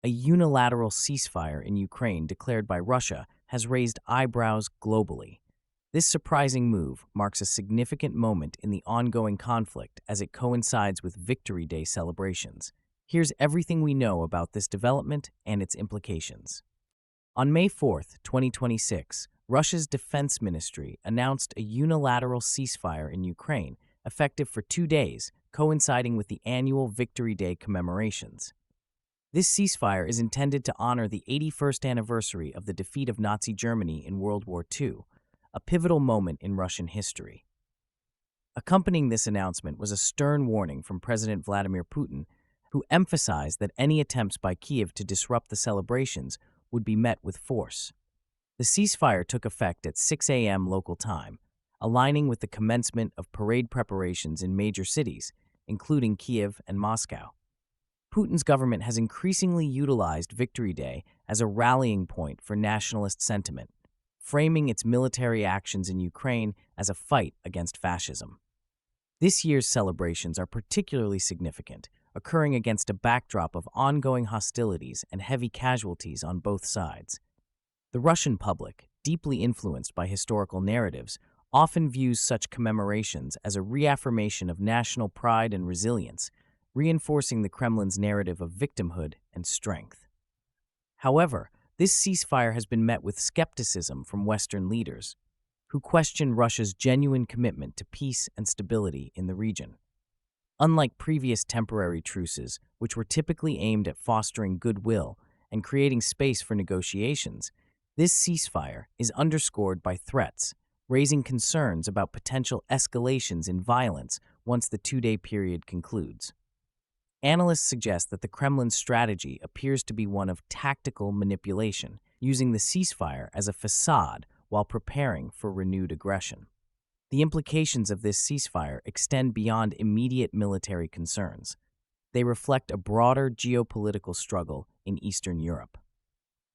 A unilateral ceasefire in Ukraine declared by Russia has raised eyebrows globally. This surprising move marks a significant moment in the ongoing conflict as it coincides with Victory Day celebrations. Here's everything we know about this development and its implications. On May 4, 2026, Russia's defense ministry announced a unilateral ceasefire in Ukraine, effective for 2 days, coinciding with the annual Victory Day commemorations. This ceasefire is intended to honor the 81st anniversary of the defeat of Nazi Germany in World War II, a pivotal moment in Russian history. Accompanying this announcement was a stern warning from President Vladimir Putin, who emphasized that any attempts by Kiev to disrupt the celebrations would be met with force. The ceasefire took effect at 6 a.m. local time, aligning with the commencement of parade preparations in major cities, including Kiev and Moscow. Putin's government has increasingly utilized Victory Day as a rallying point for nationalist sentiment, framing its military actions in Ukraine as a fight against fascism. This year's celebrations are particularly significant, occurring against a backdrop of ongoing hostilities and heavy casualties on both sides. The Russian public, deeply influenced by historical narratives, often views such commemorations as a reaffirmation of national pride and resilience, reinforcing the Kremlin's narrative of victimhood and strength. However, this ceasefire has been met with skepticism from Western leaders, who question Russia's genuine commitment to peace and stability in the region. Unlike previous temporary truces, which were typically aimed at fostering goodwill and creating space for negotiations, this ceasefire is underscored by threats, raising concerns about potential escalations in violence once the 2-day period concludes. Analysts suggest that the Kremlin's strategy appears to be one of tactical manipulation, using the ceasefire as a facade while preparing for renewed aggression. The implications of this ceasefire extend beyond immediate military concerns. They reflect a broader geopolitical struggle in Eastern Europe.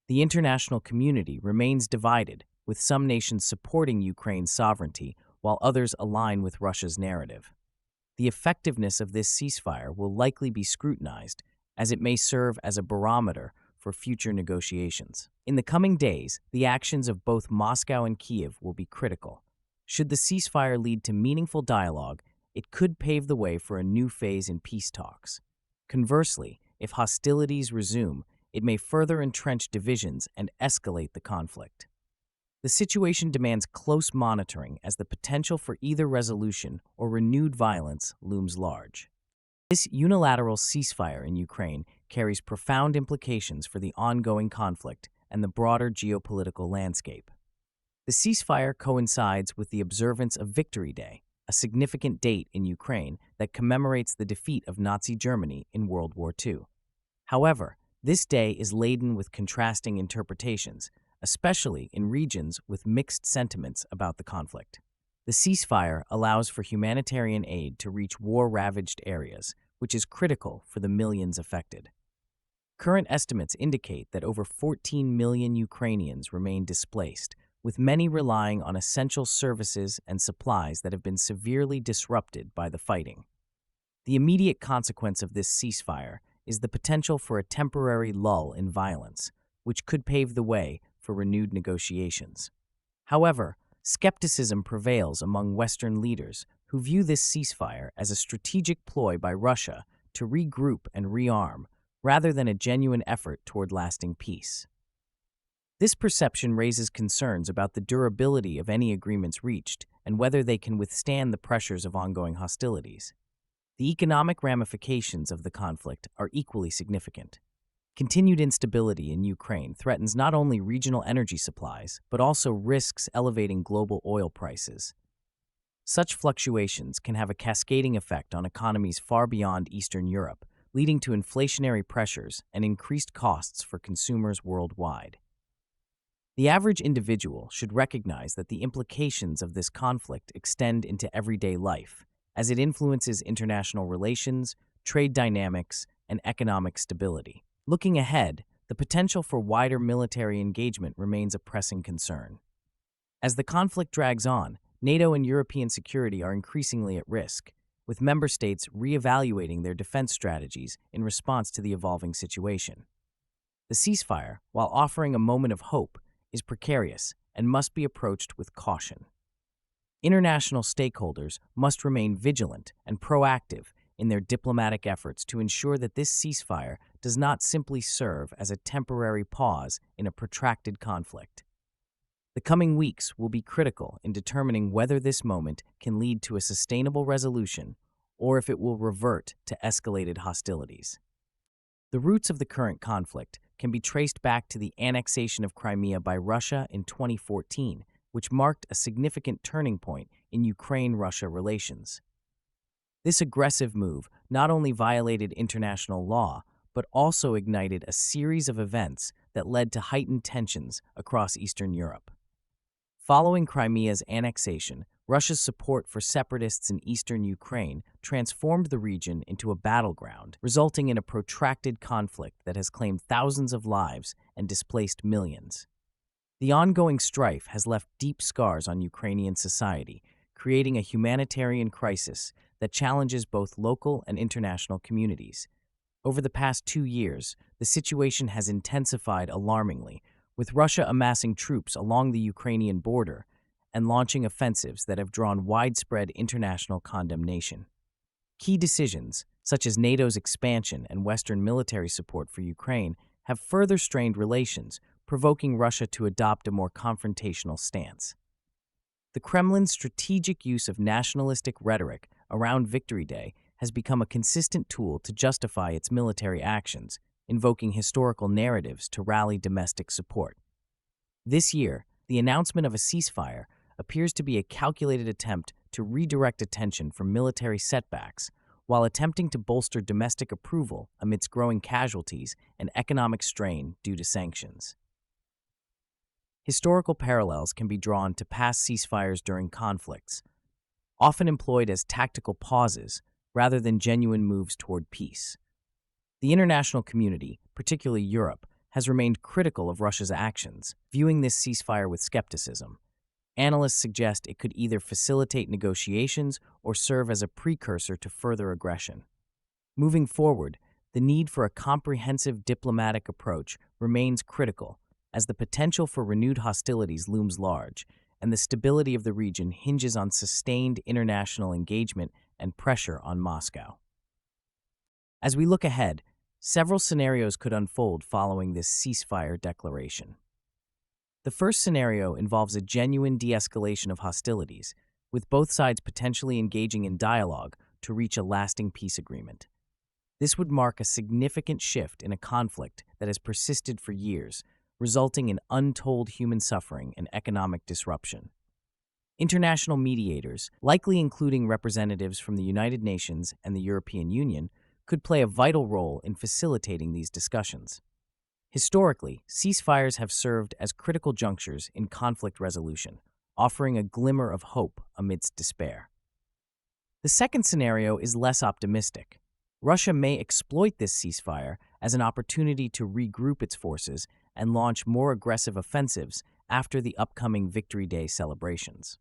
The international community remains divided, with some nations supporting Ukraine's sovereignty while others align with Russia's narrative. The effectiveness of this ceasefire will likely be scrutinized, as it may serve as a barometer for future negotiations. In the coming days, the actions of both Moscow and Kiev will be critical. Should the ceasefire lead to meaningful dialogue, it could pave the way for a new phase in peace talks. Conversely, if hostilities resume, it may further entrench divisions and escalate the conflict. The situation demands close monitoring as the potential for either resolution or renewed violence looms large. This unilateral ceasefire in Ukraine carries profound implications for the ongoing conflict and the broader geopolitical landscape. The ceasefire coincides with the observance of Victory Day, a significant date in Ukraine that commemorates the defeat of Nazi Germany in World War II. However, this day is laden with contrasting interpretations, especially in regions with mixed sentiments about the conflict. The ceasefire allows for humanitarian aid to reach war-ravaged areas, which is critical for the millions affected. Current estimates indicate that over 14 million Ukrainians remain displaced, with many relying on essential services and supplies that have been severely disrupted by the fighting. The immediate consequence of this ceasefire is the potential for a temporary lull in violence, which could pave the way for renewed negotiations. However, skepticism prevails among Western leaders who view this ceasefire as a strategic ploy by Russia to regroup and rearm, rather than a genuine effort toward lasting peace. This perception raises concerns about the durability of any agreements reached and whether they can withstand the pressures of ongoing hostilities. The economic ramifications of the conflict are equally significant. Continued instability in Ukraine threatens not only regional energy supplies, but also risks elevating global oil prices. Such fluctuations can have a cascading effect on economies far beyond Eastern Europe, leading to inflationary pressures and increased costs for consumers worldwide. The average individual should recognize that the implications of this conflict extend into everyday life, as it influences international relations, trade dynamics, and economic stability. Looking ahead, the potential for wider military engagement remains a pressing concern. As the conflict drags on, NATO and European security are increasingly at risk, with member states reevaluating their defense strategies in response to the evolving situation. The ceasefire, while offering a moment of hope, is precarious and must be approached with caution. International stakeholders must remain vigilant and proactive in their diplomatic efforts to ensure that this ceasefire does not simply serve as a temporary pause in a protracted conflict. The coming weeks will be critical in determining whether this moment can lead to a sustainable resolution or if it will revert to escalated hostilities. The roots of the current conflict can be traced back to the annexation of Crimea by Russia in 2014, which marked a significant turning point in Ukraine-Russia relations. This aggressive move not only violated international law, but also ignited a series of events that led to heightened tensions across Eastern Europe. Following Crimea's annexation, Russia's support for separatists in eastern Ukraine transformed the region into a battleground, resulting in a protracted conflict that has claimed thousands of lives and displaced millions. The ongoing strife has left deep scars on Ukrainian society, creating a humanitarian crisis that challenges both local and international communities. Over the past 2 years, the situation has intensified alarmingly, with Russia amassing troops along the Ukrainian border and launching offensives that have drawn widespread international condemnation. Key decisions, such as NATO's expansion and Western military support for Ukraine, have further strained relations, provoking Russia to adopt a more confrontational stance. The Kremlin's strategic use of nationalistic rhetoric around Victory Day has become a consistent tool to justify its military actions, invoking historical narratives to rally domestic support. This year, the announcement of a ceasefire appears to be a calculated attempt to redirect attention from military setbacks while attempting to bolster domestic approval amidst growing casualties and economic strain due to sanctions. Historical parallels can be drawn to past ceasefires during conflicts, often employed as tactical pauses rather than genuine moves toward peace. The international community, particularly Europe, has remained critical of Russia's actions, viewing this ceasefire with skepticism. Analysts suggest it could either facilitate negotiations or serve as a precursor to further aggression. Moving forward, the need for a comprehensive diplomatic approach remains critical, as the potential for renewed hostilities looms large, and the stability of the region hinges on sustained international engagement and pressure on Moscow. As we look ahead, several scenarios could unfold following this ceasefire declaration. The first scenario involves a genuine de-escalation of hostilities, with both sides potentially engaging in dialogue to reach a lasting peace agreement. This would mark a significant shift in a conflict that has persisted for years, resulting in untold human suffering and economic disruption. International mediators, likely including representatives from the United Nations and the European Union, could play a vital role in facilitating these discussions. Historically, ceasefires have served as critical junctures in conflict resolution, offering a glimmer of hope amidst despair. The second scenario is less optimistic. Russia may exploit this ceasefire as an opportunity to regroup its forces and launch more aggressive offensives after the upcoming Victory Day celebrations.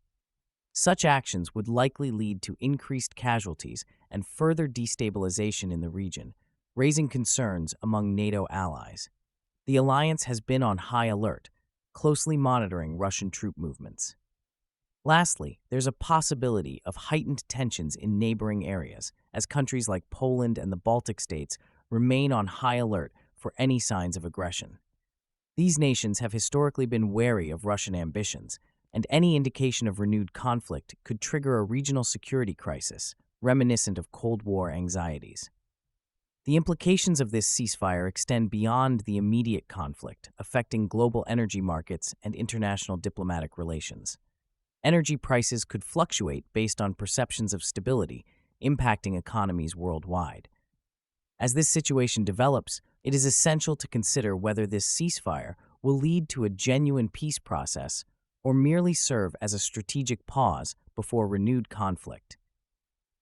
Such actions would likely lead to increased casualties and further destabilization in the region, raising concerns among NATO allies. The alliance has been on high alert, closely monitoring Russian troop movements. Lastly, there's a possibility of heightened tensions in neighboring areas, as countries like Poland and the Baltic states remain on high alert for any signs of aggression. These nations have historically been wary of Russian ambitions, and any indication of renewed conflict could trigger a regional security crisis, reminiscent of Cold War anxieties. The implications of this ceasefire extend beyond the immediate conflict, affecting global energy markets and international diplomatic relations. Energy prices could fluctuate based on perceptions of stability, impacting economies worldwide. As this situation develops, it is essential to consider whether this ceasefire will lead to a genuine peace process or merely serve as a strategic pause before renewed conflict.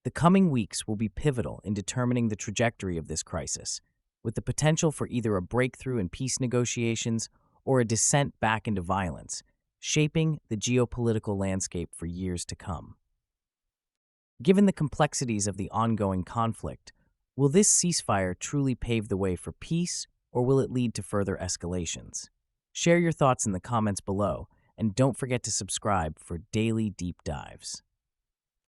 The coming weeks will be pivotal in determining the trajectory of this crisis, with the potential for either a breakthrough in peace negotiations or a descent back into violence, shaping the geopolitical landscape for years to come. Given the complexities of the ongoing conflict, will this ceasefire truly pave the way for peace, or will it lead to further escalations? Share your thoughts in the comments below, and don't forget to subscribe for daily deep dives.